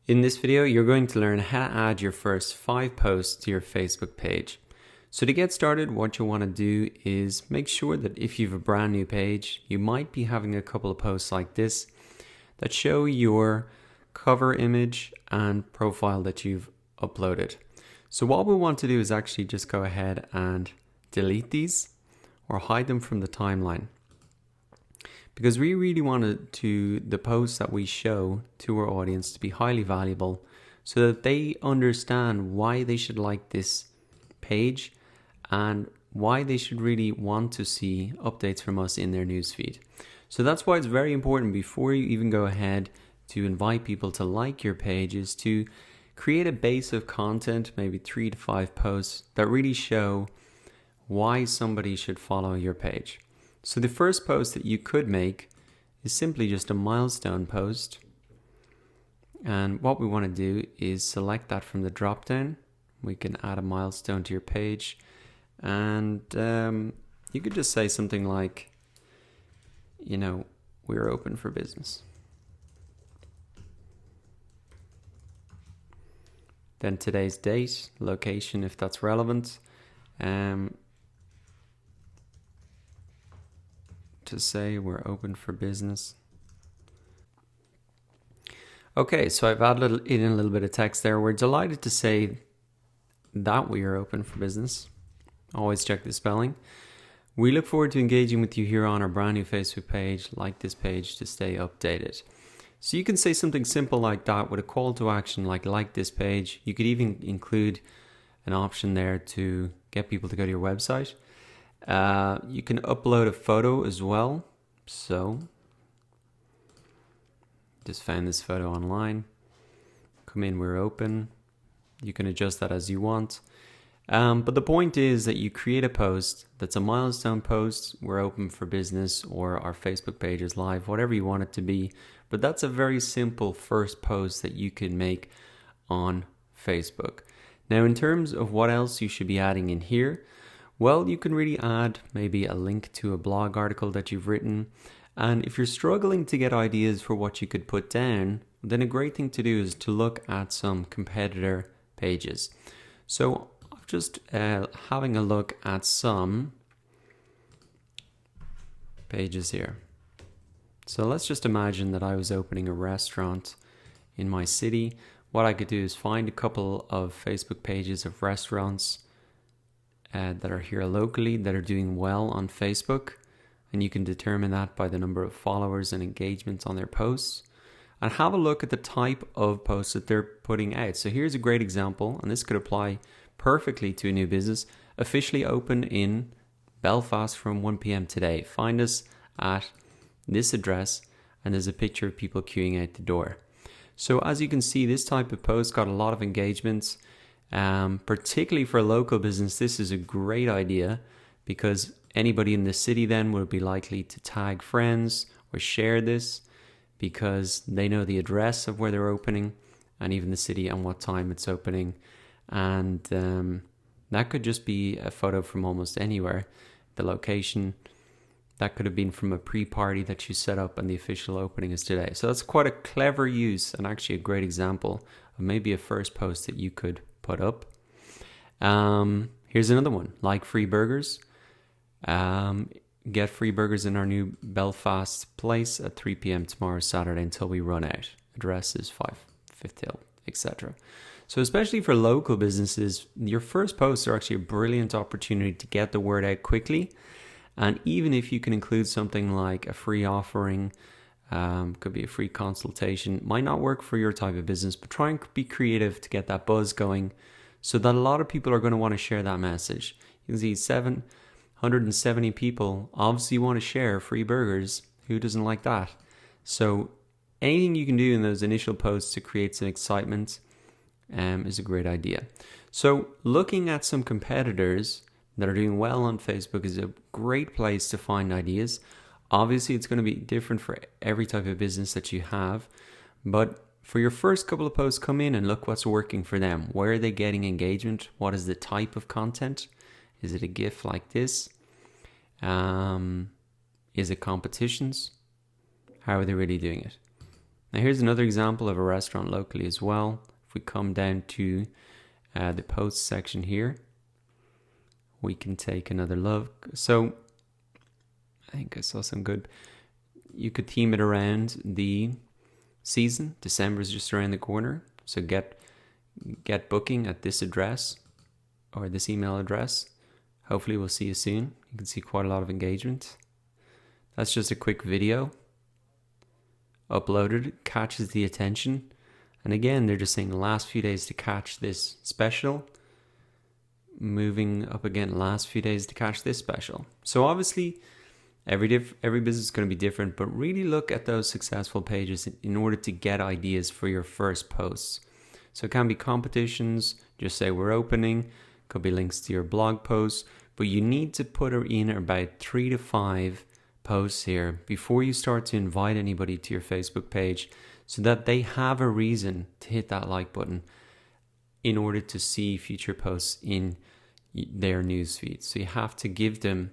In this video, you're going to learn how to add your first 5 posts to your Facebook page. So to get started, what you want to do is make sure that if you have a brand new page, you might be having a couple of posts like this that show your cover image and profile that you've uploaded. So what we want to do is actually just go ahead and delete these or hide them from the timeline. Because we really wanted the posts that we show to our audience to be highly valuable so that they understand why they should like this page and why they should really want to see updates from us in their newsfeed. So that's why it's very important before you even go ahead to invite people to like your pages to create a base of content, maybe 3 to 5 posts that really show why somebody should follow your page. So the first post that you could make is simply just a milestone post. And what we want to do is select that from the drop down. We can add a milestone to your page. And you could just say something like, we're open for business. Then today's date, location if that's relevant. To say we're open for business. Okay, so I've added in a little bit of text there. We're delighted to say that we are open for business. Always check the spelling. We look forward to engaging with you here on our brand new Facebook page. Like this page to stay updated. So you can say something simple like that with a call to action like this page. You could even include an option there to get people to go to your website. You can upload a photo as well. So just found this photo online. Come in, we're open. You can adjust that as you want. But the point is that you create a post that's a milestone post. We're open for business, or our Facebook page is live, whatever you want it to be. But that's a very simple first post that you can make on Facebook. Now, in terms of what else you should be adding in here, well, you can really add maybe a link to a blog article that you've written. And if you're struggling to get ideas for what you could put down, then a great thing to do is to look at some competitor pages. So I'm just having a look at some pages here. So let's just imagine that I was opening a restaurant in my city. What I could do is find a couple of Facebook pages of restaurants that are here locally that are doing well on Facebook, and you can determine that by the number of followers and engagements on their posts, and have a look at the type of posts that they're putting out. So here's a great example, and this could apply perfectly to a new business. Officially open in Belfast from 1 p.m. today. Find us at this address, and there's a picture of people queuing out the door. So as you can see, this type of post got a lot of engagements. Particularly for a local business, this is a great idea because anybody in the city then will be likely to tag friends or share this because they know the address of where they're opening and even the city and what time it's opening. And that could just be a photo from almost anywhere. The location, that could have been from a pre-party that you set up and the official opening is today. So that's quite a clever use and actually a great example of maybe a first post that you could put up. Here's another one, like free burgers. Get free burgers in our new Belfast place at 3 p.m. tomorrow, Saturday, until we run out. Address is 5 Fifth Hill, etc. So especially for local businesses, your first posts are actually a brilliant opportunity to get the word out quickly. And even if you can include something like a free offering, could be a free consultation, might not work for your type of business, but try and be creative to get that buzz going so that a lot of people are going to want to share that message. You can see 770 people obviously want to share free burgers. Who doesn't like that? So anything you can do in those initial posts to create some excitement is a great idea. So looking at some competitors that are doing well on Facebook is a great place to find ideas. Obviously, it's going to be different for every type of business that you have, but for your first couple of posts, come in and look what's working for them. Where are they getting engagement? What is the type of content? Is it a GIF like this? Is it competitions? How are they really doing it? Now here's another example of a restaurant locally as well. If we come down to the posts section here, we can take another look. So I think I saw some good. You could theme it around the season. December is just around the corner. So get booking at this address or this email address. Hopefully we'll see you soon. You can see quite a lot of engagement. That's just a quick video uploaded, catches the attention. And again, they're just saying the last few days to catch this special. Moving up again, last few days to catch this special. So obviously every business is going to be different, but really look at those successful pages in order to get ideas for your first posts. So it can be competitions, just say we're opening, could be links to your blog posts, but you need to put in about 3 to 5 posts here before you start to invite anybody to your Facebook page so that they have a reason to hit that like button in order to see future posts in their newsfeed. So you have to give them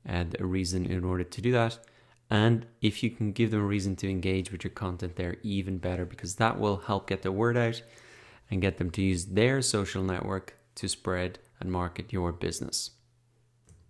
a reason in order to do that. And if you can give them a reason to engage with your content, they're even better, because that will help get the word out and get them to use their social network to spread and market your business.